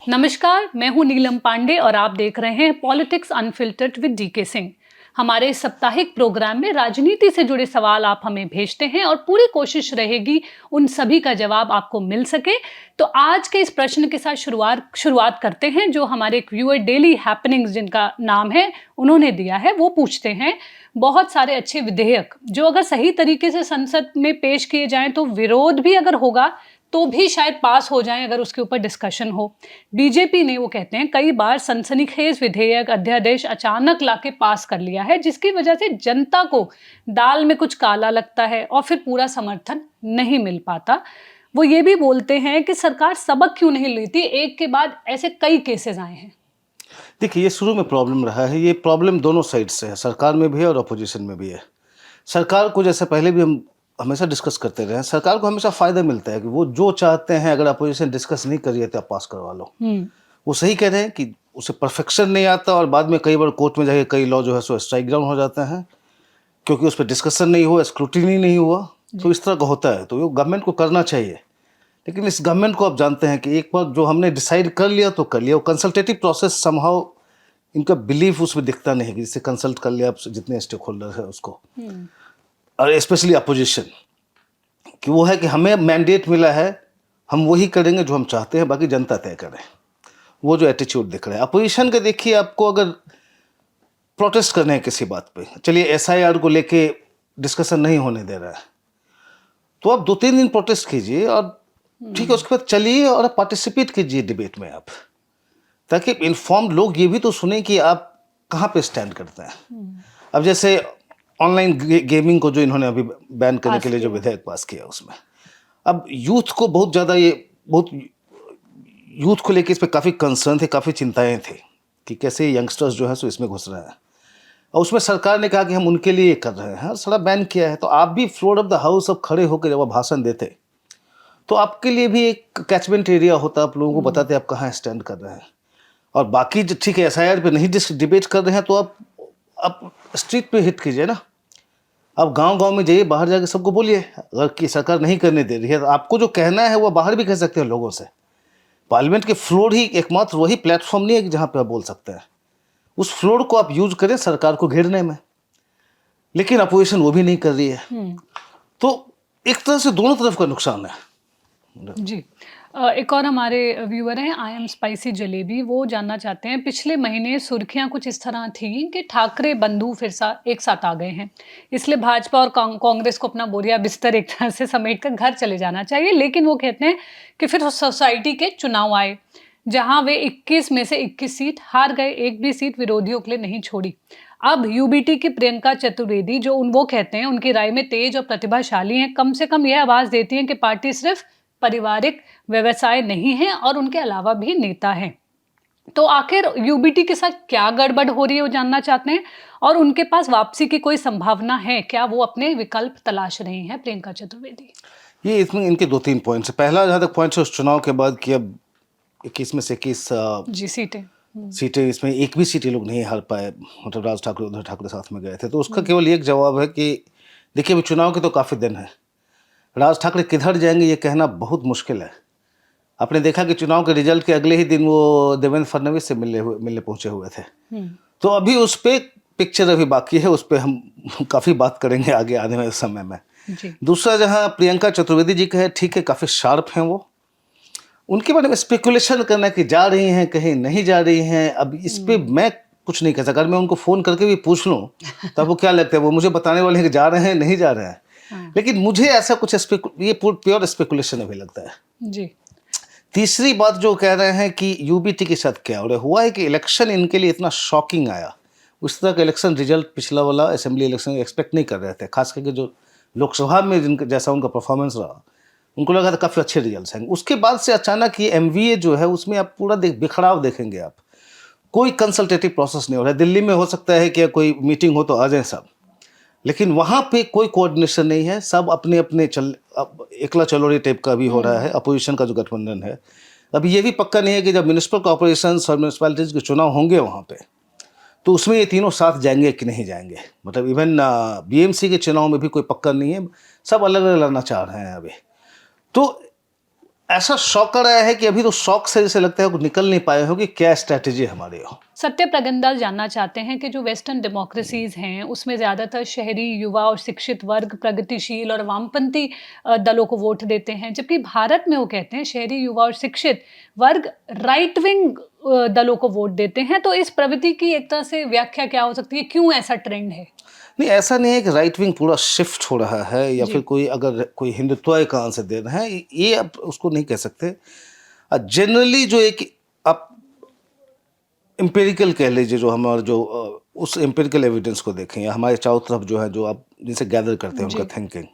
नमस्कार, मैं हूं नीलम पांडे और आप देख रहे हैं politics unfiltered with DK Singh. हमारे इस साप्ताहिक प्रोग्राम में राजनीति से जुड़े सवाल आप हमें भेजते हैं और पूरी कोशिश रहेगी उन सभी का जवाब आपको मिल सके। तो आज के इस प्रश्न के साथ शुरुआत करते हैं जो हमारे एक व्यूअर डेली हैपनिंग्स जिनका नाम है उन्होंने दिया है। वो पूछते हैं, बहुत सारे अच्छे विधेयक जो अगर सही तरीके से संसद में पेश किए जाएं तो विरोध भी अगर होगा तो भी शायद पास हो जाएं अगर उसके ऊपर डिस्कशन हो। बीजेपी ने, वो कहते हैं, कई बार सनसनीखेज विधेयक अध्यादेश अचानक लाके पास कर लिया है जिसकी वजह से जनता को दाल में कुछ काला लगता है और फिर पूरा समर्थन नहीं मिल पाता। वो ये भी बोलते हैं कि सरकार सबक क्यों नहीं लेती, एक के बाद ऐसे कई केसेस आए हैं। देखिए, ये शुरू में प्रॉब्लम रहा है। ये प्रॉब्लम दोनों साइड से है, सरकार में भी है और अपोजिशन में भी है। सरकार को, जैसे पहले भी हम हमेशा डिस्कस करते रहे हैं, सरकार को हमेशा फ़ायदा मिलता है कि वो जो चाहते हैं, अगर अपोजिशन डिस्कस नहीं कर रही है तो आप पास करवा लो। वो सही कह रहे हैं कि उसे परफेक्शन नहीं आता और बाद में कई बार कोर्ट में जाके कई लॉ जो है सो स्ट्राइक डाउन हो जाते हैं क्योंकि उस पर डिस्कशन नहीं हुआ, स्क्रूटिनी नहीं हुआ। तो इस तरह का होता है, तो वो गवर्नमेंट को करना चाहिए। लेकिन इस गवर्नमेंट को आप जानते हैं कि एक बार जो हमने डिसाइड कर लिया तो कर लिया। वो कंसल्टेटिव प्रोसेस समहाउ इनका बिलीफ उसमें दिखता नहीं कि जिससे कंसल्ट कर लिया जितने स्टेक होल्डर है उसको, और स्पेशली अपोजिशन, कि वो है कि हमें मैंडेट मिला है, हम वही करेंगे जो हम चाहते हैं, बाकी जनता तय करें। वो जो एटीट्यूड दिख रहा है अपोजिशन के, देखिए, आपको अगर प्रोटेस्ट करने हैं किसी बात पे, चलिए एसआईआर को लेके डिस्कशन नहीं होने दे रहा है तो आप 2-3 दिन प्रोटेस्ट कीजिए और ठीक है, उसके बाद चलिए और पार्टिसिपेट कीजिए डिबेट में आप, ताकि इन्फॉर्म्ड लोग ये भी तो सुने कि आप कहाँ पे स्टैंड करते हैं। अब जैसे ऑनलाइन गेमिंग को जो इन्होंने अभी बैन करने के लिए जो विधेयक पास किया, उसमें अब यूथ को बहुत ज़्यादा बहुत यूथ को लेके इस पर काफ़ी कंसर्न थे, काफ़ी चिंताएं थी कि कैसे यंगस्टर्स जो है सो इसमें घुस रहे हैं। और उसमें सरकार ने कहा कि हम उनके लिए कर रहे हैं और सारा बैन किया है। तो आप भी फ्लोर ऑफ द हाउस अब खड़े होकर जब आप भाषण देते तो आपके लिए भी एक कैचमेंट एरिया होता, आप लोगों को बताते आप कहाँ स्टैंड कर रहे हैं। और बाकी जो ठीक है एसआईआर पे नहीं डिबेट कर रहे हैं तो आप स्ट्रीट पे हिट कीजिए ना। आप गांव-गांव में जाइए, बाहर जाके सबको बोलिए। अगर कि सरकार नहीं करने दे रही है तो आपको जो कहना है वो बाहर भी कह सकते हैं लोगों से। पार्लियामेंट के फ्लोर ही एकमात्र वही प्लेटफॉर्म नहीं है कि जहाँ पे आप बोल सकते हैं। उस फ्लोर को आप यूज करें सरकार को घेरने में, लेकिन अपोजिशन वो भी नहीं कर रही है। तो एक तरह से दोनों तरफ का नुकसान है जी। एक और हमारे व्यूअर हैं आई एम स्पाइसी जलेबी। वो जानना चाहते हैं, पिछले महीने सुर्खियां कुछ इस तरह थी कि ठाकरे बंधु फिर एक साथ आ गए हैं, इसलिए भाजपा और कांग्रेस को अपना बोरिया बिस्तर एक तरह से समेट कर घर चले जाना चाहिए। लेकिन वो कहते हैं कि फिर सोसाइटी के चुनाव आए जहां वे 21 में से 21 सीट हार गए, एक भी सीट विरोधियों के लिए नहीं छोड़ी। अब यूबीटी की प्रियंका चतुर्वेदी, जो वो कहते हैं उनकी राय में तेज और प्रतिभाशाली हैं, कम से कम यह आवाज देती हैं कि पार्टी सिर्फ पारिवारिक व्यवसाय नहीं है और उनके अलावा भी नेता हैं। तो आखिर यूबीटी के साथ क्या गड़बड़ हो रही है वो जानना चाहते हैं और उनके पास वापसी की कोई संभावना है क्या, वो अपने विकल्प तलाश रही हैं प्रियंका चतुर्वेदी। ये इसमें इनके 2-3 पॉइंट्स है। पहला जहाँ तक पॉइंट्स है उस चुनाव के बाद कि अब 21 में से 21 जी सीटें, इसमें एक भी सीट ये लोग नहीं हार पाए। मतलब राज ठाकरे, उद्धव ठाकरे साथ में गए थे। तो उसका केवल एक जवाब है कि देखिए, अभी चुनाव के तो काफ़ी दिन है, राज ठाकरे किधर जाएंगे ये कहना बहुत मुश्किल है। आपने देखा कि चुनाव के रिजल्ट के अगले ही दिन वो देवेंद्र फडणवीस से मिलने पहुंचे हुए थे। तो अभी उस पर पिक्चर अभी बाकी है, उस पर हम काफ़ी बात करेंगे आगे आने वाले समय में। दूसरा, जहाँ प्रियंका चतुर्वेदी जी का है, ठीक है, काफ़ी शार्प हैं वो, उनके बारे में स्पेकुलेशन करना कि जा रही हैं कहीं नहीं जा रही हैं, अब इस पर मैं कुछ नहीं कह सकता। अगर मैं उनको फ़ोन करके भी पूछ लूँ तो आपको क्या लगता है, वो मुझे बताने वाले हैं कि जा रहे हैं नहीं जा रहे हैं। लेकिन मुझे ऐसा कुछ ये प्योर स्पेकुलेशन अभी लगता है जी। तीसरी बात जो कह रहे हैं कि यूबीटी के साथ क्या हो रहा हुआ है कि इलेक्शन इनके लिए इतना शॉकिंग आया, उस तरह का इलेक्शन रिजल्ट पिछला वाला असेंबली इलेक्शन एक्सपेक्ट नहीं कर रहे थे। खास करके जो लोकसभा में जिनका जैसा उनका परफॉर्मेंस रहा, उनको लगा था काफ़ी अच्छे रिजल्ट आएंगे। उसके बाद से अचानक ये एमवीए जो है उसमें आप पूरा बिखराव देखेंगे आप। कोई कंसल्टेटिव प्रोसेस नहीं हो रहा है। दिल्ली में हो सकता है कि कोई मीटिंग हो तो आ जाए सब, लेकिन वहाँ पे कोई कोऑर्डिनेशन नहीं है। सब अपने अपने एकला चलोरी टाइप का भी हो रहा है। अपोजिशन का जो गठबंधन है, अभी ये भी पक्का नहीं है कि जब म्यूनिसिपल कॉर्पोरेशंस और म्यूनिसपैलिटीज़ के चुनाव होंगे वहाँ पे, तो उसमें ये तीनों साथ जाएंगे कि नहीं जाएंगे। मतलब इवन बीएमसी के चुनाव में भी कोई पक्का नहीं है, सब अलग अलग लड़ना चाह रहे हैं अभी। तो ऐसा शौक आ रहा है कि अभी तो शौक से जैसे लगता है कि निकल नहीं पाए हो कि क्या स्ट्रैटेजी हमारी हो। सत्य प्रगंदाल जानना चाहते हैं कि जो वेस्टर्न डेमोक्रेसीज हैं उसमें ज़्यादातर शहरी युवा और शिक्षित वर्ग प्रगतिशील और वामपंथी दलों को वोट देते हैं, जबकि भारत में वो कहते हैं शहरी युवा और शिक्षित वर्ग राइट विंग दलों को वोट देते हैं। तो इस प्रवृत्ति की एक तरह से व्याख्या क्या हो सकती है, क्यों ऐसा ट्रेंड है? नहीं, ऐसा नहीं है कि राइट विंग पूरा शिफ्ट हो रहा है या फिर जी। कोई अगर कोई हिंदुत्व का आंसर दे रहे हैं, ये आप उसको नहीं कह सकते। जनरली जो एक आप एम्पिरिकल कह लीजिए, जो हमारा जो उस एम्पिरिकल एविडेंस को देखें या हमारे चारों तरफ जो है, जो आप जिनसे गैदर करते हैं उनका जी। थिंकिंग,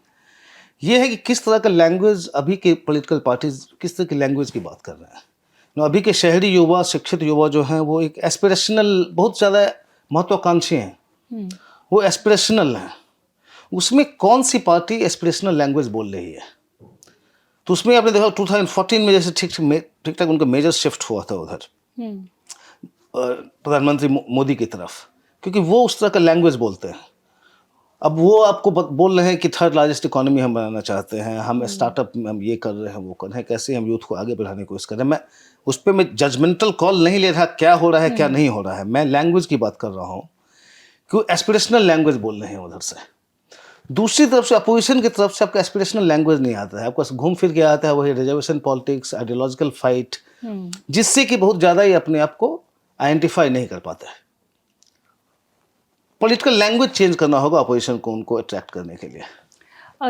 ये है कि किस तरह का लैंग्वेज अभी के पॉलिटिकल पार्टीज किस तरह की लैंग्वेज की बात कर रहे हैं। अभी के शहरी युवा, शिक्षित युवा जो हैं, वो एक एस्पिरेशनल, बहुत ज़्यादा महत्वाकांक्षी हैं, हम्म। वो एस्पिरेशनल हैं। उसमें कौन सी पार्टी एस्पिरेशनल लैंग्वेज बोल रही है? तो उसमें आपने देखा 2014 में जैसे ठीक ठाक उनका मेजर शिफ्ट हुआ था उधर हम्म। प्रधानमंत्री मोदी की तरफ, क्योंकि वो उस तरह का लैंग्वेज बोलते हैं। अब वो आपको बोल रहे हैं कि थर्ड लार्जेस्ट इकोनॉमी हम बनाना चाहते हैं, हम स्टार्टअप में हम ये कर रहे हैं, वो कर रहे हैं, कैसे हम यूथ को आगे बढ़ाने की कोशिश कर रहे हैं। मैं उस पर मैं जजमेंटल कॉल नहीं ले रहा क्या हो रहा है क्या नहीं हो रहा है, मैं लैंग्वेज की बात कर रहा हूँ कि एस्पिरेशनल लैंग्वेज बोल रहे हैं उधर से। दूसरी तरफ से अपोजिशन की तरफ से आपका एस्पिरेशनल लैंग्वेज नहीं आता है, आपका घूम फिर के आता है वही रिजर्वेशन पॉलिटिक्स, आइडियोलॉजिकल फाइट, जिससे कि बहुत ज़्यादा ही अपने आप को आइडेंटिफाई नहीं कर पाता है। पॉलिटिकल लैंग्वेज चेंज करना होगा अपोजिशन को, उनको अट्रैक्ट करने के लिए।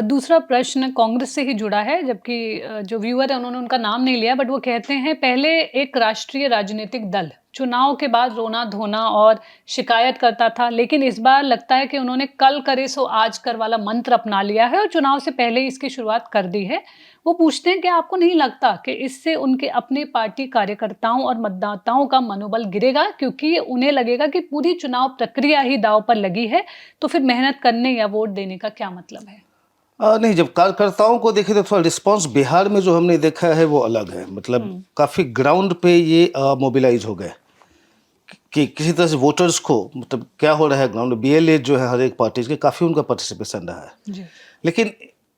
दूसरा प्रश्न कांग्रेस से ही जुड़ा है, जबकि जो व्यूअर है उन्होंने उनका नाम नहीं लिया, बट वो कहते हैं पहले एक राष्ट्रीय राजनीतिक दल चुनाव के बाद रोना धोना और शिकायत करता था, लेकिन इस बार लगता है कि उन्होंने कल करे सो आज कर वाला मंत्र अपना लिया है और चुनाव से पहले ही इसकी शुरुआत कर दी है। वो पूछते हैं कि आपको नहीं लगता कि इससे उनके अपने पार्टी कार्यकर्ताओं और मतदाताओं का मनोबल गिरेगा, क्योंकि उन्हें लगेगा कि पूरी चुनाव प्रक्रिया ही दांव पर लगी है, तो फिर मेहनत करने या वोट देने का क्या मतलब है? नहीं, जब कार्यकर्ताओं को देखें तो थोड़ा रिस्पांस बिहार में जो हमने देखा है वो अलग है। मतलब काफ़ी ग्राउंड पे ये मोबिलाइज हो गए कि किसी तरह से वोटर्स को, मतलब क्या हो रहा है ग्राउंड, बीएलए जो है हर एक पार्टी के, काफ़ी उनका पार्टिसिपेशन रहा है। जी। लेकिन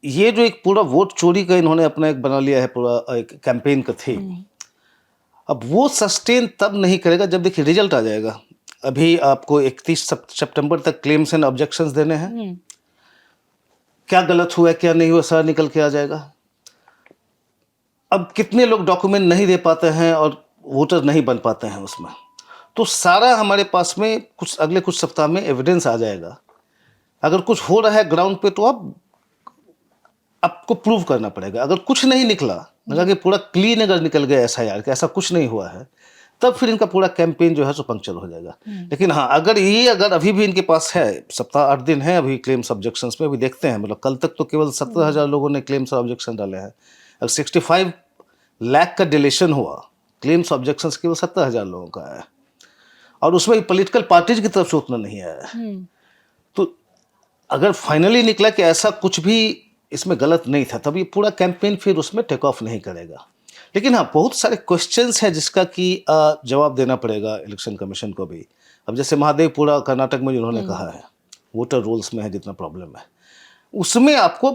ये जो एक पूरा वोट चोरी का इन्होंने अपना एक बना लिया है, पूरा एक कैंपेन का थीम, अब वो सस्टेन तब नहीं करेगा जब देखिए रिजल्ट आ जाएगा। अभी आपको 31 सितंबर तक क्लेम्स एंड ऑब्जेक्शंस देने हैं, क्या गलत हुआ है क्या नहीं हुआ सारा निकल के आ जाएगा। अब कितने लोग डॉक्यूमेंट नहीं दे पाते हैं और वोटर नहीं बन पाते हैं उसमें, तो सारा हमारे पास में कुछ अगले कुछ सप्ताह में एविडेंस आ जाएगा। अगर कुछ हो रहा है ग्राउंड पे तो आपको प्रूव करना पड़ेगा। अगर कुछ नहीं निकला, अगर कि पूरा क्लीन अगर निकल गया एसआईआर कि ऐसा कुछ नहीं हुआ है, तब फिर इनका पूरा कैंपेन जो है सो पंक्चर हो जाएगा। लेकिन हाँ, अगर अभी भी इनके पास है, सप्ताह 8 दिन है अभी क्लेम्स ऑब्जेक्शंस में, अभी देखते हैं। मतलब कल तक तो केवल 17,000 लोगों ने क्लेम्स ऑब्जेक्शन डाले हैं। अगर 65 लाख का डिलेशन हुआ, क्लेम्स ऑब्जेक्शंस केवल 17,000 लोगों का है, और उसमें पॉलिटिकल पार्टीज की तरफ से उतना नहीं आया है। तो अगर फाइनली निकला कि ऐसा कुछ भी इसमें गलत नहीं था, तब ये पूरा कैंपेन फिर उसमें टेक ऑफ नहीं करेगा। लेकिन हाँ, बहुत सारे क्वेश्चंस हैं जिसका कि जवाब देना पड़ेगा इलेक्शन कमीशन को भी। अब जैसे महादेवपुरा कर्नाटक में जिन्होंने कहा है वोटर रोल्स में है जितना प्रॉब्लम है, उसमें आपको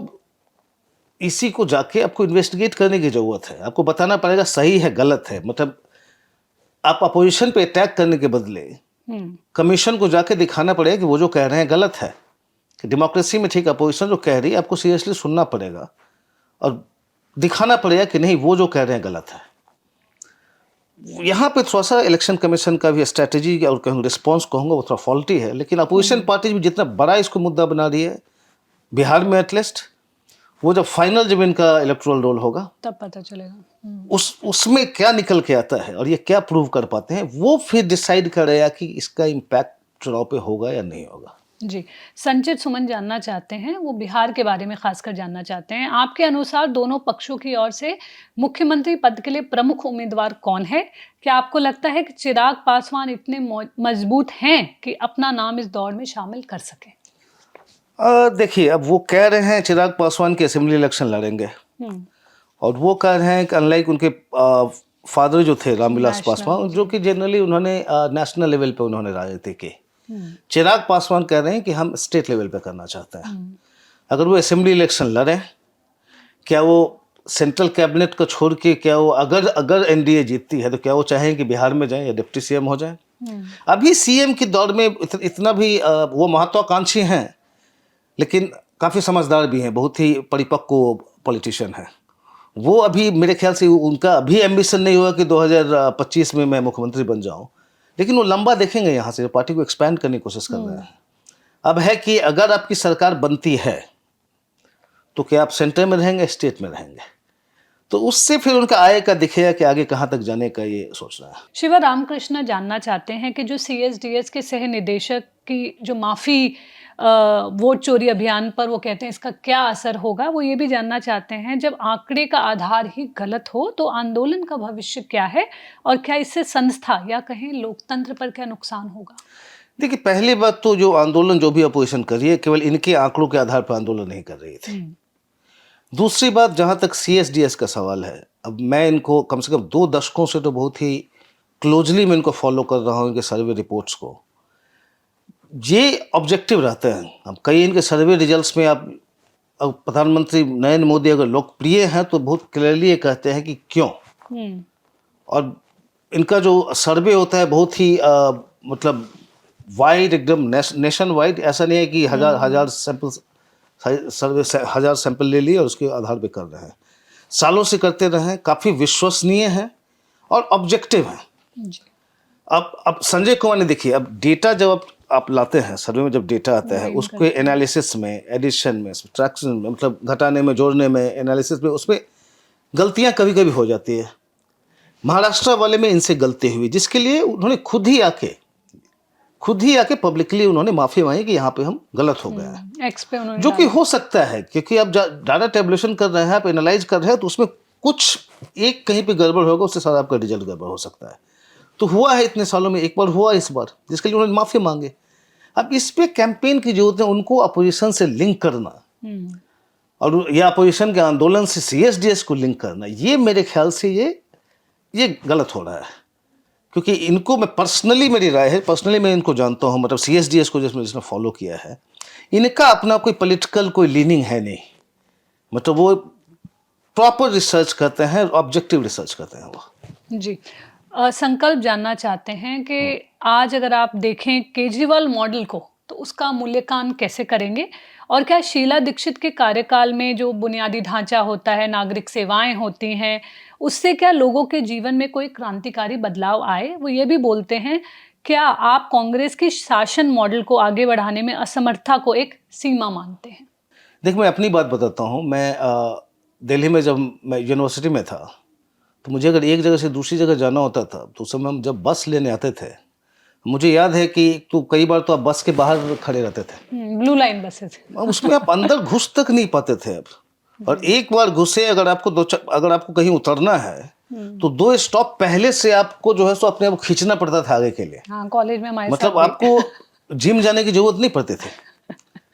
इसी को जाके आपको इन्वेस्टिगेट करने की ज़रूरत है। आपको बताना पड़ेगा सही है गलत है। मतलब आप अपोजिशन पे अटैक करने के बदले कमीशन को जाके दिखाना पड़ेगा कि वो जो कह रहे हैं गलत है। कि डेमोक्रेसी में ठीक अपोजिशन जो कह रही है आपको सीरियसली सुनना पड़ेगा और दिखाना पड़ेगा कि नहीं वो जो कह रहे हैं गलत है। यहाँ पे थोड़ा सा इलेक्शन कमीशन का भी स्ट्रैटेजी और कहूँ रिस्पॉन्स कहूँगा वो थोड़ा फॉल्टी है। लेकिन अपोजिशन पार्टी भी जितना बड़ा इसको मुद्दा बना रही है बिहार में, एटलीस्ट वो जब फाइनल जब इनका इलेक्टोरल रोल होगा तब पता चलेगा उसमें क्या निकल के आता है और ये क्या प्रूव कर पाते हैं, वो फिर डिसाइड करेगा कि इसका इम्पैक्ट चुनाव पे होगा या नहीं होगा। जी। संचित सुमन जानना चाहते हैं, वो बिहार के बारे में खासकर जानना चाहते हैं। आपके अनुसार दोनों पक्षों की ओर से मुख्यमंत्री पद के लिए प्रमुख उम्मीदवार कौन है? क्या आपको लगता है कि चिराग पासवान इतने मजबूत हैं कि अपना नाम इस दौड़ में शामिल कर सकें? देखिए, अब वो कह रहे हैं चिराग पासवान के असेंबली इलेक्शन लड़ेंगे और वो कह रहे हैं कि अनलाइक उनके फादर जो थे रामविलास पासवान, जो कि जनरली उन्होंने नेशनल लेवल पे उन्होंने राजनीति की, चिराग पासवान कह रहे हैं कि हम स्टेट लेवल पे करना चाहते हैं। अगर वो असेंबली इलेक्शन लड़ें, क्या वो सेंट्रल कैबिनेट को छोड़ के क्या वो अगर अगर एनडीए जीतती है तो क्या वो चाहें कि बिहार में जाएं या डिप्टी सीएम हो जाएं? अभी सीएम की दौड़ में इतना भी वो महत्वाकांक्षी हैं, लेकिन काफ़ी समझदार भी हैं, बहुत ही परिपक्व पॉलिटिशियन हैं। वो अभी मेरे ख्याल से उनका अभी एम्बिशन नहीं हुआ कि 2025 में मैं मुख्यमंत्री बन जाऊं, लेकिन वो लंबा देखेंगे, यहाँ से पार्टी को एक्सपैंड करने की कोशिश कर रहे हैं। अब है कि अगर आपकी सरकार बनती है तो क्या आप सेंटर में रहेंगे, स्टेट में रहेंगे, तो उससे फिर उनका आय का दिखेगा कि आगे कहाँ तक जाने का ये सोच रहा है। शिवा रामकृष्ण जानना चाहते हैं कि जो सीएसडीएस के सह निदेशक की जो माफी वोट चोरी अभियान पर वो कहते हैं इसका क्या असर होगा। वो ये भी जानना चाहते हैं जब आंकड़े का आधार ही गलत हो तो आंदोलन का भविष्य क्या है और क्या इससे संस्था या कहें लोकतंत्र पर क्या नुकसान होगा। देखिए, पहली बात तो जो आंदोलन जो भी अपोजिशन कर रही है केवल इनके आंकड़ों के आधार पर आंदोलन नहीं कर रही थी। दूसरी बात, जहाँ तक सीएसडीएस का सवाल है, अब मैं इनको कम से कम 2 दशकों से तो बहुत ही क्लोजली मैं इनको फॉलो कर रहा हूँ, इनके सर्वे रिपोर्ट्स को। ये ऑब्जेक्टिव रहते हैं। अब कई इनके सर्वे रिजल्ट्स में आप, अब प्रधानमंत्री नरेंद्र मोदी अगर लोकप्रिय हैं तो बहुत क्लियरली ये कहते हैं कि क्यों। और इनका जो सर्वे होता है बहुत ही मतलब वाइड, एकदम नेशन वाइड। ऐसा नहीं है कि हजार सैंपल सर्वे 1000 सैंपल ले लिए और उसके आधार पे कर रहे हैं। सालों से करते रहे हैं, काफ़ी विश्वसनीय हैं और ऑब्जेक्टिव हैं। अब संजय कुमार ने देखिए, अब डेटा जब आप लाते हैं, सर्वे में जब डेटा आता है उसके एनालिसिस में, एडिशन में, सब्ट्रैक्शन में, मतलब घटाने में, जोड़ने में, एनालिसिस में, उसमें गलतियां कभी कभी हो जाती है। महाराष्ट्र वाले में इनसे गलती हुई, जिसके लिए उन्होंने खुद ही आके पब्लिकली उन्होंने माफ़ी मांगी कि यहाँ पे हम गलत हो गए हैं, एक्स पे उन्होंने, जो कि हो सकता है क्योंकि आप डाटा टेबुलेशन कर रहे हैं, आप एनालाइज कर रहे हैं, तो उसमें कुछ एक कहीं पे गड़बड़ होगा, उससे सारा आपका रिजल्ट गड़बड़ हो सकता है। तो हुआ है इतने सालों में, एक बार हुआ इस बार, जिसके लिए उन्होंने माफ़ी मांगे। अब इस पे कैंपेन की जरूरत है, उनको अपोजिशन से लिंक करना और या अपोजिशन के आंदोलन से सीएसडीएस को लिंक करना, ये मेरे ख्याल से ये गलत हो रहा है। क्योंकि इनको मैं पर्सनली, मेरी राय है, पर्सनली मैं इनको जानता हूँ, मतलब सीएसडीएस को जिसने फॉलो किया है, इनका अपना कोई पॉलिटिकल कोई लीनिंग है नहीं। मतलब वो प्रॉपर रिसर्च करते हैं, ऑब्जेक्टिव रिसर्च करते हैं वो। जी, संकल्प जानना चाहते हैं कि आज अगर आप देखें केजरीवाल मॉडल को तो उसका मूल्यांकन कैसे करेंगे और क्या शीला दीक्षित के कार्यकाल में जो बुनियादी ढांचा होता है, नागरिक सेवाएं होती हैं, उससे क्या लोगों के जीवन में कोई क्रांतिकारी बदलाव आए। वो ये भी बोलते हैं, क्या आप कांग्रेस के शासन मॉडल को आगे बढ़ाने में असमर्थता को एक सीमा मानते हैं। देख, मैं अपनी बात बताता हूँ। मैं दिल्ली में जब मैं यूनिवर्सिटी में था तो मुझे अगर एक जगह से दूसरी जगह जाना होता था तो उस समय हम जब बस लेने आते थे, मुझे याद है कि तो कई बार तो आप बस के बाहर खड़े रहते थे। ब्लू लाइन बसेस, उसमें आप अंदर घुस तक नहीं पाते थे अब। और एक बार घुसे, अगर आपको कहीं उतरना है तो 2 स्टॉप पहले से आपको जो है सो अपने आप खींचना पड़ता था आगे के लिए। हाँ, कॉलेज में हमारे मतलब आपको जिम जाने की जरूरत नहीं पड़ती थी।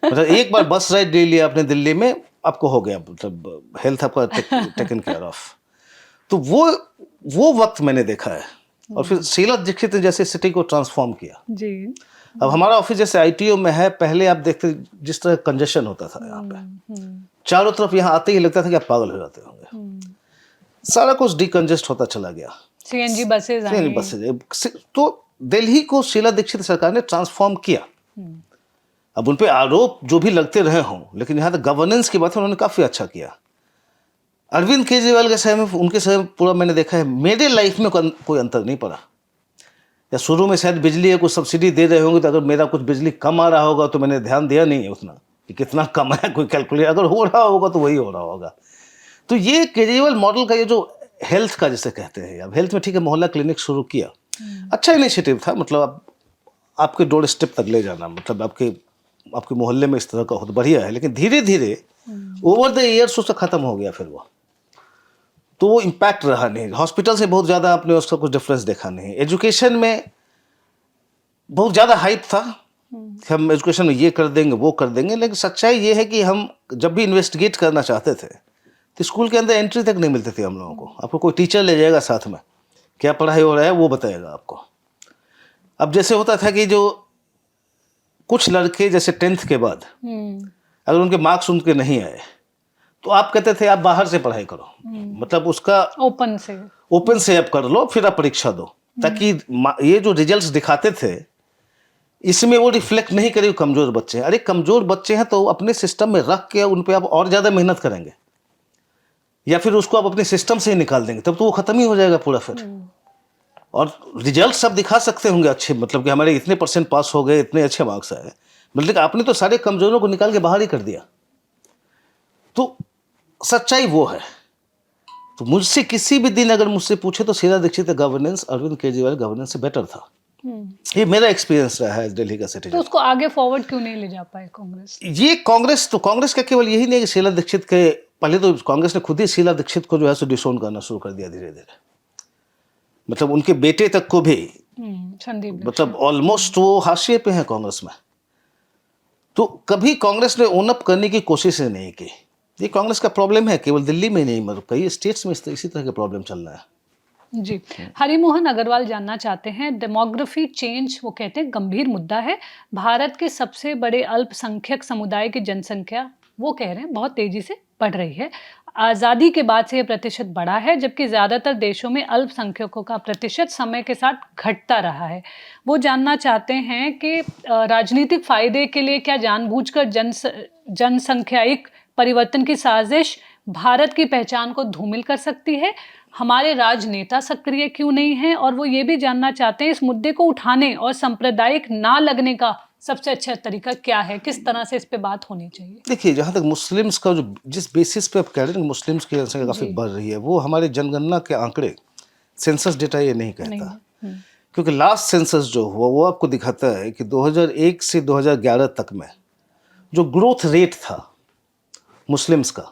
मतलब एक बार बस राइड ले लिया आपने दिल्ली में, आपको हो गया, मतलब हेल्थ आपका टेकन केयर ऑफ। तो वो वक्त मैंने देखा है। और फिर शीला दीक्षित ने जैसे सिटी को ट्रांसफॉर्म किया जी। अब हमारा ऑफिस जैसे आईटीओ में है, पहले आप देखते जिस तरह कंजेशन होता था यहाँ पे, चारों तरफ यहाँ आते ही लगता था कि आप पागल हो जाते होंगे। सारा कुछ डिकंजेस्ट होता चला गया, सीएनजी बसेज। तो दिल्ली को शीला दीक्षित सरकार ने ट्रांसफॉर्म किया। अब उन पे आरोप जो भी लगते रहे हों, लेकिन यहाँ तक गवर्नेंस की बात है, उन्होंने काफ़ी अच्छा किया। अरविंद केजरीवाल के समय में, उनके समय पूरा मैंने देखा है, मेरे लाइफ में कोई अंतर नहीं पड़ा। या शुरू में शायद बिजली या कुछ सब्सिडी दे रहे होंगे, तो अगर मेरा कुछ बिजली कम आ रहा होगा तो मैंने ध्यान दिया नहीं है उतना कि कितना कम है, कोई कैलकुलेट अगर हो रहा होगा तो वही हो रहा होगा। तो ये केजरीवाल मॉडल का ये जो हेल्थ का जिसे कहते हैं, अब हेल्थ में ठीक है, मोहल्ला क्लिनिक शुरू किया, अच्छा इनिशिएटिव था। मतलब आपके डोर स्टेप तक ले जाना, मतलब आपके मोहल्ले में इस तरह का हो तो बढ़िया है। लेकिन धीरे धीरे ओवर द ईयर्स उसका खत्म हो गया, फिर वो इम्पैक्ट रहा नहीं। हॉस्पिटल से बहुत ज़्यादा आपने उसका कुछ डिफरेंस देखा नहीं। एजुकेशन में बहुत ज़्यादा हाइप था कि हम एजुकेशन में ये कर देंगे वो कर देंगे, लेकिन सच्चाई ये है कि हम जब भी इन्वेस्टिगेट करना चाहते थे तो स्कूल के अंदर एंट्री तक नहीं मिलती थी हम लोगों को। आपको कोई टीचर ले जाएगा साथ में, क्या पढ़ाई हो रहा है वो बताएगा आपको। अब जैसे होता था कि जो कुछ लड़के जैसे 10th के बाद अगर उनके मार्क्स उनके नहीं आए तो आप कहते थे आप बाहर से पढ़ाई करो, मतलब उसका ओपन से आप कर लो, फिर आप परीक्षा दो, ताकि ये जो रिजल्ट्स दिखाते थे इसमें वो रिफ्लेक्ट नहीं करेंगे कमजोर बच्चे हैं। अरे कमजोर बच्चे हैं तो अपने सिस्टम में रख के उन पे आप और ज्यादा मेहनत करेंगे, या फिर उसको आप अपने सिस्टम से ही निकाल देंगे, तब तो वो खत्म ही हो जाएगा पूरा फिर। और रिजल्ट सब दिखा सकते होंगे अच्छे, मतलब कि हमारे इतने % पास हो गए, इतने अच्छे मार्क्स आए, मतलब आपने तो सारे कमजोरों को निकाल के बाहर ही कर दिया। तो सच्चाई वो है। तो मुझसे किसी भी दिन अगर मुझसे पूछे तो शीला दीक्षित का गवर्नेंस अरविंद केजरीवाल गवर्नेंस से बेटर था। ये मेरा एक्सपीरियंस रहा है दिल्ली का सिटीजन। तो उसको आगे फॉरवर्ड क्यों नहीं ले जा पाए कांग्रेस? ये कांग्रेस का केवल यही नहीं कि शीला दीक्षित के, पहले तो कांग्रेस ने खुद ही शीला दीक्षित को जो है सो डिसोन करना शुरू कर दिया धीरे धीरे, मतलब उनके बेटे तक को भी, संदीप, मतलब ऑलमोस्ट वो हाशिए पे हैं कांग्रेस में। तो कभी कांग्रेस ने ओन अप करने की कोशिश ही नहीं की। ये कांग्रेस का प्रॉब्लम है, केवल दिल्ली में नहीं, मतलब कई स्टेट्स में इसी तरह के प्रॉब्लम चल रहा है। जी, हरिमोहन अग्रवाल जानना चाहते हैं, डेमोग्राफी चेंज वो कहते हैं गंभीर मुद्दा है। भारत के सबसे बड़े अल्पसंख्यक समुदाय की जनसंख्या वो कह रहे हैं बहुत तेजी से बढ़ रही है। आज़ादी के बाद से ये प्रतिशत बढ़ा है, जबकि ज़्यादातर देशों में अल्पसंख्यकों का प्रतिशत समय के साथ घटता रहा है। वो जानना चाहते हैं कि राजनीतिक फायदे के लिए क्या जानबूझकर जनसंख्यायिक परिवर्तन की साजिश भारत की पहचान को धूमिल कर सकती है? हमारे राजनेता सक्रिय क्यों नहीं हैं? और वो ये भी जानना चाहते हैं इस मुद्दे को उठाने और सांप्रदायिक ना लगने का सबसे अच्छा तरीका क्या है, किस तरह से इस पे बात होनी चाहिए? देखिए, जहाँ तक मुस्लिम्स का जो जिस बेसिस पे आप कह रहे हैं मुस्लिम्स की जनसंख्या काफ़ी बढ़ रही है, वो हमारे जनगणना के आंकड़े, सेंसस डेटा ये नहीं कहता। क्योंकि लास्ट सेंसस जो हुआ वो आपको दिखाता है कि 2001 से 2011 तक में जो ग्रोथ रेट था मुस्लिम्स का,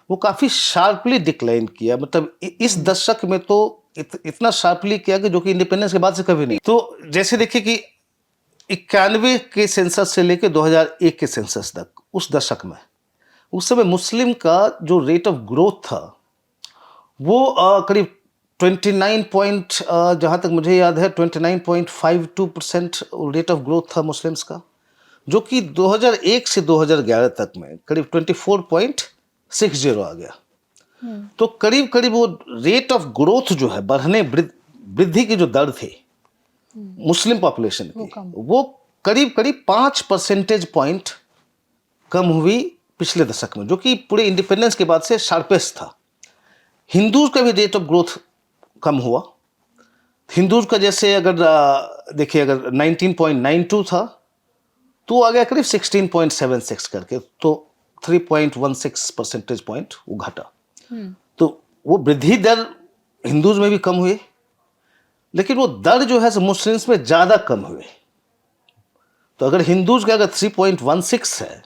वो काफ़ी शार्पली डिक्लाइन किया। मतलब इस दशक में तो इतना शार्पली किया कि जो कि इंडिपेंडेंस के बाद से कभी नहीं। तो जैसे देखिए कि 91 के सेंसस से लेकर 2001 के सेंसस तक, उस दशक में, उस समय मुस्लिम का जो रेट ऑफ ग्रोथ था वो करीब 29 जहाँ तक मुझे याद है 29.52% रेट ऑफ ग्रोथ था मुस्लिम्स का, जो कि 2001 से 2011 तक में करीब 24.60 आ गया। तो करीब करीब वो रेट ऑफ ग्रोथ जो है, बढ़ने वृद्धि की जो दर थी मुस्लिम पॉपुलेशन की, वो करीब करीब 5 परसेंटेज पॉइंट कम हुई पिछले दशक में, जो कि पूरे इंडिपेंडेंस के बाद से शार्पेस्ट था। हिंदूज का भी रेट ऑफ ग्रोथ कम हुआ। हिंदूज का जैसे अगर देखिए, अगर 19.92 था तो आ गया करीब 16.76 करके, तो 3.16 परसेंटेज पॉइंट वो घटा। तो वो वृद्धि दर हिंदूज में भी कम हुई, लेकिन वो दर जो है मुस्लिम्स में ज़्यादा कम हुई। तो अगर हिंदूज का अगर 3.16 है,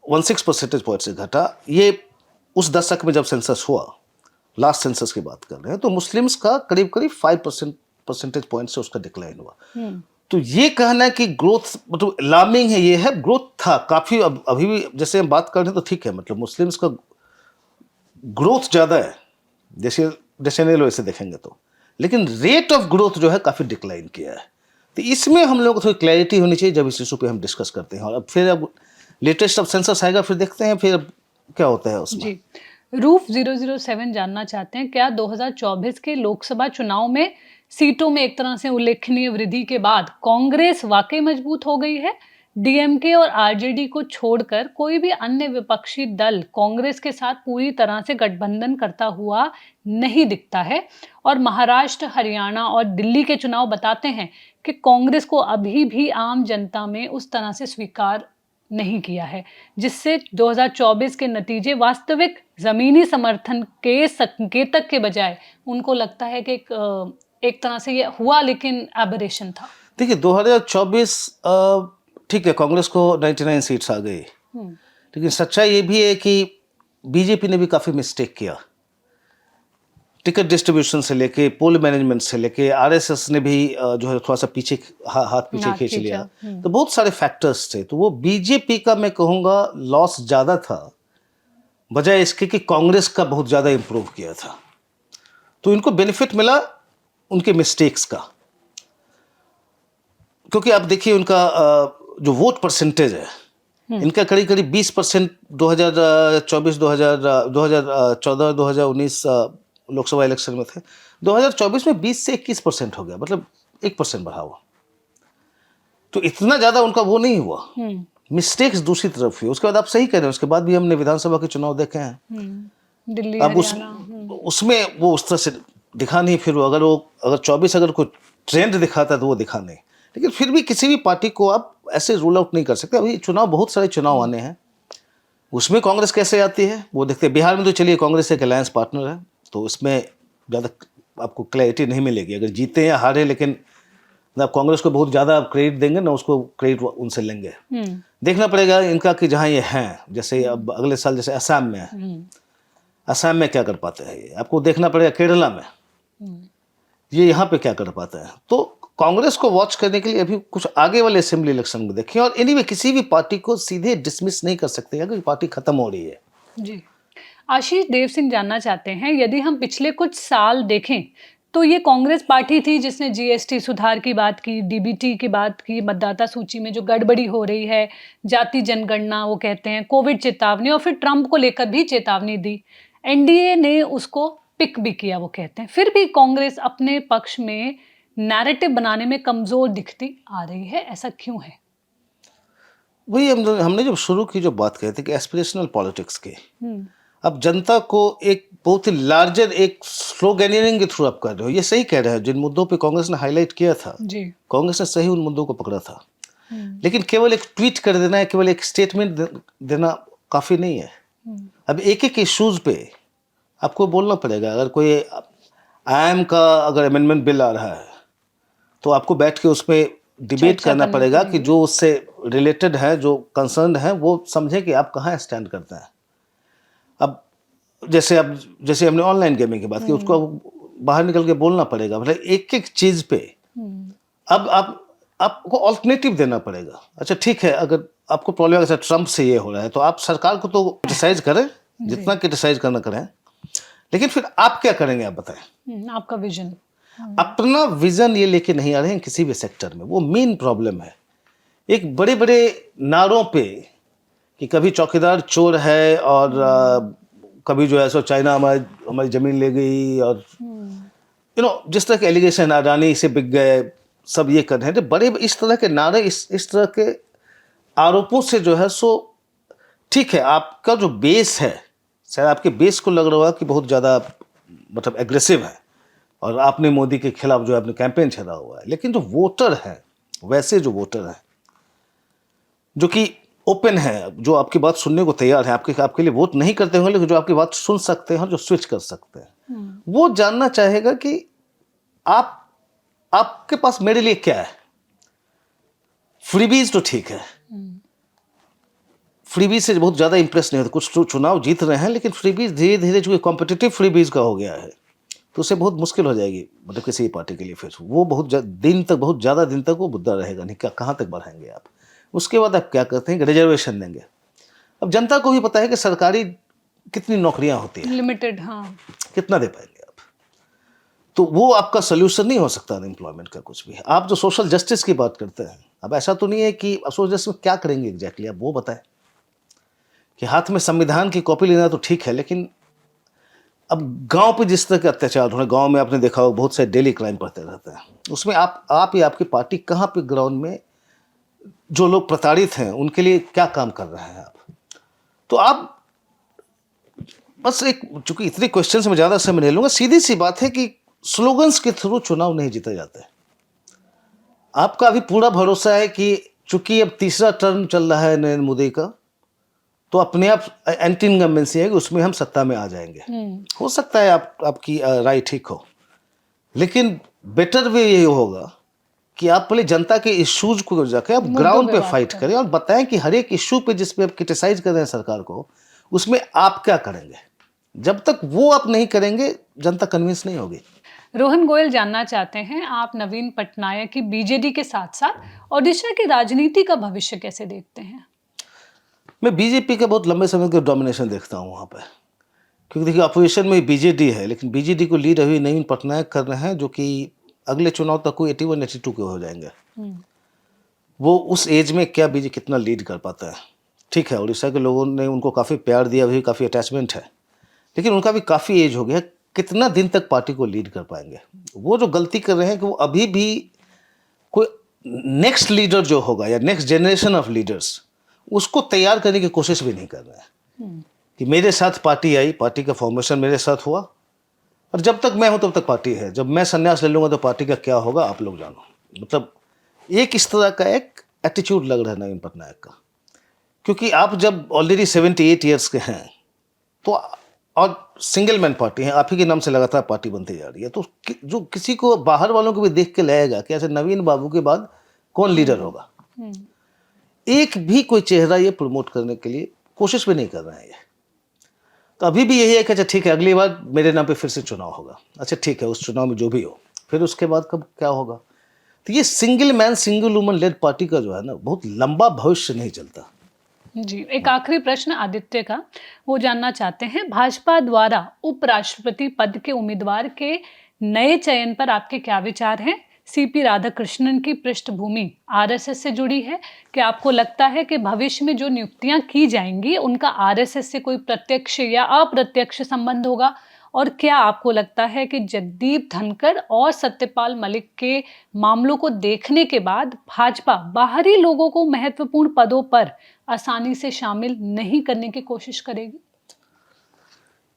16 परसेंटेज पॉइंट से घटा, ये उस दशक में जब सेंसस हुआ, लास्ट सेंसस की बात कर रहे हैं, तो मुस्लिम्स का करीब करीब 5 परसेंटेज पॉइंट से उसका डिक्लाइन हुआ। तो ये कहना है कि ग्रोथ मतलब अलार्मिंग है, ये है, ग्रोथ था काफ़ी। अभी भी जैसे हम बात कर रहे हैं तो ठीक है, मतलब मुस्लिम्स का ग्रोथ ज़्यादा है जैसे नहीं लो इसे देखेंगे तो, लेकिन रेट ऑफ ग्रोथ जो है काफ़ी डिक्लाइन किया है। तो इसमें हम लोगों को थोड़ी क्लैरिटी होनी चाहिए जब इस इशू पे हम डिस्कस करते हैं। और अब फिर अब लेटेस्ट अब सेंसस आएगा, फिर देखते हैं फिर क्या होता है उसमें। जी, रूफ 007 जानना चाहते हैं, क्या 2024 के लोकसभा चुनाव में सीटों में एक तरह से उल्लेखनीय वृद्धि के बाद कांग्रेस वाकई मजबूत हो गई है? डीएमके और आरजेडी को छोड़कर कोई भी अन्य विपक्षी दल कांग्रेस के साथ पूरी तरह से गठबंधन करता हुआ नहीं दिखता है, और महाराष्ट्र, हरियाणा और दिल्ली के चुनाव बताते हैं कि कांग्रेस को अभी भी आम जनता में उस तरह से स्वीकार नहीं किया है, जिससे 2024 के नतीजे वास्तविक जमीनी समर्थन के संकेतक के बजाय उनको लगता है कि एक तरह से ये हुआ लेकिन एबरेशन था। देखिए 2024 ठीक है, कांग्रेस को 99 सीट्स आ गई, लेकिन सच्चाई ये भी है कि बीजेपी ने भी काफ़ी मिस्टेक किया। टिकट डिस्ट्रीब्यूशन से लेके, पोल मैनेजमेंट से लेके, आरएसएस ने भी जो है थोड़ा सा पीछे हाथ पीछे खींच लिया। तो बहुत सारे फैक्टर्स थे। तो वो बीजेपी का मैं कहूँगा लॉस ज़्यादा था, बजाय इसके कि कांग्रेस का बहुत ज़्यादा इम्प्रूव किया था। तो इनको बेनिफिट मिला उनके मिस्टेक्स का, क्योंकि आप देखिए उनका जो वोट परसेंटेज है इनका करीब करीब 20% 2024 2014 2019 लोकसभा इलेक्शन में थे। 2024 में 20 से 21% हो गया, मतलब 1% बढ़ा हुआ। तो इतना ज्यादा उनका वो नहीं हुआ। मिस्टेक्स दूसरी तरफ हुई। उसके बाद आप सही कह रहे हैं, उसके बाद भी हमने विधानसभा के चुनाव देखे हैं। दिल्ली, अब हरियाणा। उसमें वो उस तरह से दिखा नहीं। फिर अगर 24 अगर कोई ट्रेंड दिखाता है तो वो दिखा नहीं। लेकिन फिर भी किसी भी पार्टी को आप ऐसे रूल आउट नहीं कर सकते। अभी चुनाव, बहुत सारे चुनाव आने हैं, उसमें कांग्रेस कैसे आती है वो देखते हैं। बिहार में तो चलिए कांग्रेस एक अलायंस पार्टनर है, तो उसमें ज़्यादा आपको क्लैरिटी नहीं मिलेगी अगर जीते या हारे। लेकिन ना कांग्रेस को बहुत ज़्यादा क्रेडिट देंगे ना उसको क्रेडिट उनसे लेंगे। देखना पड़ेगा इनका कि जहाँ ये हैं, जैसे अब अगले साल जैसे असम में है, असम में क्या कर पाते हैं ये आपको देखना पड़ेगा। केरला में ये यहाँ पे क्या कर पाते हैं। तो कांग्रेस को वॉच करने के लिए अभी कुछ आगे वाले असेंबली इलेक्शन में देखें। और एनीवे किसी भी पार्टी को सीधे डिसमिस नहीं कर सकते अगर पार्टी खत्म हो रही है। जी। आशीष देव सिंह जानना चाहते हैं, यदि हम पिछले कुछ साल देखें तो ये कांग्रेस पार्टी थी जिसने जीएसटी सुधार की बात की, डीबीटी की बात की, मतदाता सूची में जो गड़बड़ी हो रही है, जाति जनगणना वो कहते हैं, कोविड चेतावनी, और फिर ट्रंप को लेकर भी चेतावनी दी। एनडीए ने उसको पिक भी किया वो कहते हैं। फिर भी कांग्रेस अपने पक्ष में नैरेटिव बनाने में कमजोर दिखती आ रही है, ऐसा क्यों है? वही हमने जब शुरू की जो बात कही थी कि एस्पिरेशनल पॉलिटिक्स की, अब जनता को एक बहुत ही लार्जर एक स्लोगैनियरिंग के थ्रू आप कर रहे हो। ये सही कह रहे हैं, जिन मुद्दों पे कांग्रेस ने हाईलाइट किया था जी। कांग्रेस ने सही उन मुद्दों को पकड़ा था। लेकिन केवल एक ट्वीट कर देना है, केवल एक स्टेटमेंट देना काफ़ी नहीं है। अब एक एक इश्यूज पे आपको बोलना पड़ेगा। अगर कोई आईएम का अगर अमेंडमेंट बिल आ रहा है तो आपको बैठ के उस पर डिबेट करना पड़ेगा कि जो उससे रिलेटेड है, जो कंसर्न है, वो समझे कि आप कहाँ स्टैंड करते हैं। अब जैसे हमने ऑनलाइन गेमिंग की बात की, उसको बाहर निकल के बोलना पड़ेगा। मतलब एक एक चीज पे अब आपको ऑल्टरनेटिव देना पड़ेगा। अच्छा ठीक है, अगर आपको प्रॉब्लम है ट्रंप से ये हो रहा है तो आप सरकार को तो क्रिटिसाइज करें, जितना क्रिटिसाइज करना करें, लेकिन फिर आप क्या करेंगे आप बताएं। आपका विजन, अपना विजन ये लेके नहीं आ रहे हैं किसी भी सेक्टर में। वो मेन प्रॉब्लम है। एक बड़े बड़े नारों पे कि कभी चौकीदार चोर है और कभी जो है सो चाइना हमारी जमीन ले गई, और जिस तरह के एलिगेशन, अडानी से बिक गए, सब ये कर रहे हैं। तो बड़े इस तरह के नारे, इस तरह के आरोपों से जो है सो ठीक है, आपका जो बेस है, शायद आपके बेस को लग रहा होगा कि बहुत ज़्यादा मतलब एग्रेसिव है और आपने मोदी के खिलाफ जो है अपने कैंपेन छेड़ा हुआ है। लेकिन जो वोटर है, वैसे जो वोटर है जो कि ओपन है, जो आपकी बात सुनने को तैयार है, आपके लिए वोट नहीं करते होंगे लेकिन जो आपकी बात सुन सकते हैं, जो स्विच कर सकते हैं, वो जानना चाहेगा कि आपके पास मेरे लिए क्या है। फ्रीबीज तो ठीक है, फ्रीबीज से बहुत ज़्यादा इंप्रेस नहीं होता। कुछ चुनाव जीत रहे हैं लेकिन फ्रीबीज धीरे धीरे जो कॉम्पिटिटिव फ्रीबीज का हो गया है तो उससे बहुत मुश्किल हो जाएगी मतलब किसी भी पार्टी के लिए। फिर वो बहुत ज़्यादा दिन तक वो मुद्दा रहेगा नहीं, कहाँ तक बढ़ाएंगे आप। उसके बाद आप क्या करते हैं कि रिजर्वेशन देंगे। अब जनता को भी पता है कि सरकारी कितनी नौकरियां होती हैं, लिमिटेड, हाँ, कितना दे पाएंगे आप। तो वो आपका सोल्यूशन नहीं हो सकता अनएम्प्लॉयमेंट का कुछ भी। आप जो सोशल जस्टिस की बात करते हैं, अब ऐसा तो नहीं है कि अब सोशल जस्टिस में क्या करेंगे एग्जैक्टली, आप वो बताएं। कि हाथ में संविधान की कॉपी लेना तो ठीक है, लेकिन अब गांव पे जिस तरह के अत्याचार हो रहे हैं, गांव में आपने देखा हो बहुत सारे डेली क्राइम बढ़ते रहते हैं, उसमें आप या आपकी पार्टी कहाँ पे ग्राउंड में जो लोग प्रताड़ित हैं उनके लिए क्या काम कर रहे हैं आप। तो आप बस एक, चूंकि इतने क्वेश्चन में ज़्यादा समय नहीं लूँगा, सीधी सी बात है कि स्लोगन्स के थ्रू चुनाव नहीं जीते जाते। आपका अभी पूरा भरोसा है कि चूंकि अब तीसरा टर्म चल रहा है नरेंद्र मोदी का, तो अपने आप एंटी इनकम्बेंसी है कि उसमें हम सत्ता में आ जाएंगे। हो सकता है आपकी राय ठीक हो, लेकिन बेटर वे ये होगा कि आप पहले जनता के इश्यूज को जाकर आप ग्राउंड पे फाइट करें और बताएं कि हर एक इश्यू पे जिस पे आप क्रिटिसाइज कर रहे हैं सरकार को, उसमें आप क्या करेंगे। जब तक वो आप नहीं करेंगे, जनता कन्विंस नहीं होगी। रोहन गोयल जानना चाहते हैं, आप नवीन पटनायक की बीजेडी के साथ साथ ओडिशा की राजनीति का भविष्य कैसे देखते हैं? मैं बीजेपी के बहुत लंबे समय के डोमिनेशन देखता हूँ वहाँ पर, क्योंकि देखिए अपोजिशन में बीजेडी है, लेकिन बीजेडी को लीड अभी नवीन पटनायक कर रहे हैं, जो कि अगले चुनाव तक को 81-82 के हो जाएंगे। वो उस एज में क्या बीजेपी कितना लीड कर पाता है। ठीक है, उड़ीसा के लोगों ने उनको काफ़ी प्यार दिया, अभी काफ़ी अटैचमेंट है, लेकिन उनका भी काफ़ी एज हो गया, कितना दिन तक पार्टी को लीड कर पाएंगे? वो जो गलती कर रहे हैं कि वो अभी भी कोई नेक्स्ट लीडर जो होगा या नेक्स्ट जनरेशन ऑफ लीडर्स, उसको तैयार करने की कोशिश भी नहीं कर रहे हैं कि मेरे साथ पार्टी आई, पार्टी का फॉर्मेशन मेरे साथ हुआ, और जब तक मैं हूं तब तक पार्टी है, जब मैं संन्यास ले लूंगा तो पार्टी का क्या होगा आप लोग जानो। मतलब एक इस तरह का एक एटीट्यूड लग रहा है नवीन पटनायक का, क्योंकि आप जब ऑलरेडी 78 ईयर्स के हैं तो, और सिंगल मैन पार्टी है, आप ही के नाम से लगातार पार्टी बनती जा रही है, तो जो किसी को बाहर वालों को भी देख के लगेगा कि ऐसे नवीन बाबू के बाद कौन लीडर होगा, एक भी कोई चेहरा ये प्रमोट करने के लिए कोशिश भी नहीं कर रहे हैं ये। तो अभी भी यही है कि अच्छा ठीक है, अगली बार मेरे नाम पे फिर से चुनाव होगा, अच्छा ठीक है, उस चुनाव में जो भी हो, फिर उसके बाद कब क्या होगा। तो ये single man single woman led party का जो है ना, बहुत लंबा भविष्य नहीं चलता। जी, एक आखिरी प्रश्न आदित्य का, वो जानना चाहते हैं भाजपा द्वारा उपराष्ट्रपति पद के उम्मीदवार के नए चयन पर आपके क्या विचार हैं? सीपी राधाकृष्णन की पृष्ठभूमि आरएसएस से जुड़ी है, क्या आपको लगता है कि भविष्य में जो नियुक्तियां की जाएंगी उनका आरएसएस से कोई प्रत्यक्ष या अप्रत्यक्ष संबंध होगा? और क्या आपको लगता है कि जगदीप धनखड़ और सत्यपाल मलिक के मामलों को देखने के बाद भाजपा बाहरी लोगों को महत्वपूर्ण पदों पर आसानी से शामिल नहीं करने की कोशिश करेगी?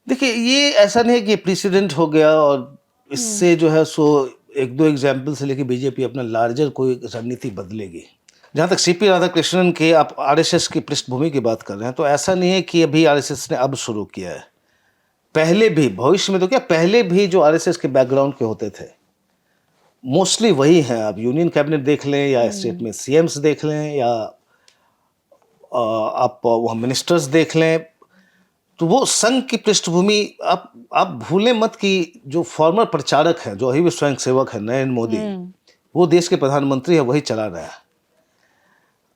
देखिए, ये ऐसा नहीं है कि प्रेसिडेंट हो गया और इससे जो है सो एक दो एग्जाम्पल से लेके बीजेपी अपना लार्जर कोई रणनीति बदलेगी। जहाँ तक सीपी राधाकृष्णन के, आप आरएसएस की पृष्ठभूमि की बात कर रहे हैं, तो ऐसा नहीं है कि अभी आरएसएस ने अब शुरू किया है, पहले भी, भविष्य में तो क्या, पहले भी जो आरएसएस के बैकग्राउंड के होते थे मोस्टली वही हैं। आप यूनियन कैबिनेट देख लें या स्टेट में सीएम्स देख लें या आप वहाँ मिनिस्टर्स देख लें, तो वो संघ की पृष्ठभूमि, आप भूलें मत कि जो फॉर्मर प्रचारक हैं, जो अभी भी स्वयं सेवक है नरेंद्र मोदी, वो देश के प्रधानमंत्री है, वही चला रहा है।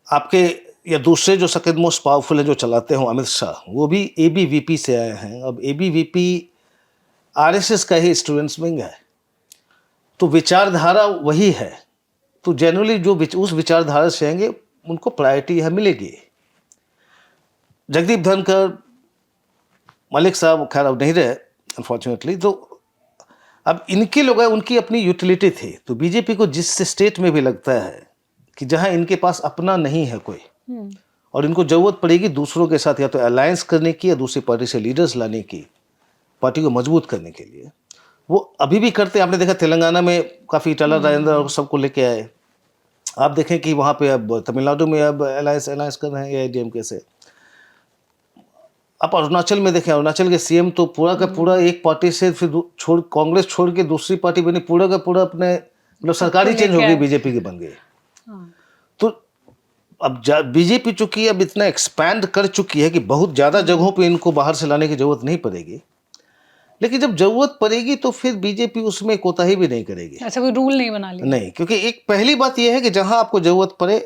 आपके या दूसरे जो सेकंड मोस्ट पावरफुल है जो चलाते हो अमित शाह, वो भी एबीवीपी से आए हैं। अब एबीवीपी आरएसएस का ही स्टूडेंट्स विंग है, तो विचारधारा वही है, तो जनरली जो उस विचारधारा से आएंगे उनको प्रायोरिटी यहाँ मिलेगी। जगदीप धनखड़, मलिक साहब खैर अब नहीं रहे अनफॉर्चुनेटली, तो अब इनके लोग हैं, उनकी अपनी यूटिलिटी थी। तो बीजेपी को जिस स्टेट में भी लगता है कि जहां इनके पास अपना नहीं है कोई और इनको जरूरत पड़ेगी दूसरों के साथ या तो अलायंस करने की या दूसरी पार्टी से लीडर्स लाने की, पार्टी को मजबूत करने के लिए, वो अभी भी करते हैं। आपने देखा तेलंगाना में काफ़ी टाला राजेंद्र और सबको लेके आए। आप देखें कि वहाँ पे अब तमिलनाडु में अब अलायंस कर रहे हैं एआईएडीएमके से। आप अरुणाचल में देखें, अरुणाचल के सीएम तो पूरा का पूरा एक पार्टी से फिर कांग्रेस छोड़ के दूसरी पार्टी बनी, पूरा का पूरा अपने मतलब सरकार ही चेंज हो गई, बीजेपी की बन गई। तो अब बीजेपी चूंकि अब इतना एक्सपैंड कर चुकी है कि बहुत ज़्यादा जगहों पे इनको बाहर से लाने की जरूरत नहीं पड़ेगी, लेकिन जब जरूरत पड़ेगी तो फिर बीजेपी उसमें कोताही भी नहीं करेगी। ऐसा कोई रूल नहीं बना लिया? नहीं, क्योंकि एक पहली बात यह है कि जहां आपको जरूरत पड़े,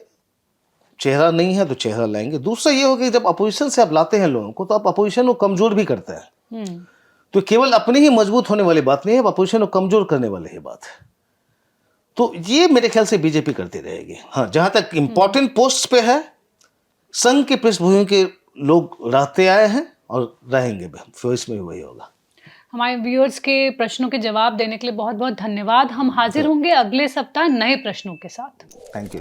चेहरा नहीं है तो चेहरा लाएंगे। दूसरा ये होगा कि जब अपोजिशन से आप लाते हैं लोगों को, तो आप अपोजिशन को कमजोर भी करते हैं। तो केवल अपनी ही मजबूत होने वाली बात नहीं है, अपोजिशन को कमजोर करने वाली ही बात है। तो ये मेरे ख्याल से बीजेपी करती रहेगी। हाँ, जहां तक इंपॉर्टेंट पोस्ट पे है, संघ के पृष्ठभूमि के लोग रहते आए हैं और रहेंगे भी, फिर इसमें भी वही होगा। हमारे व्यूअर्स के प्रश्नों के जवाब देने के लिए बहुत बहुत धन्यवाद। हम हाजिर होंगे अगले सप्ताह नए प्रश्नों के साथ। Thank you.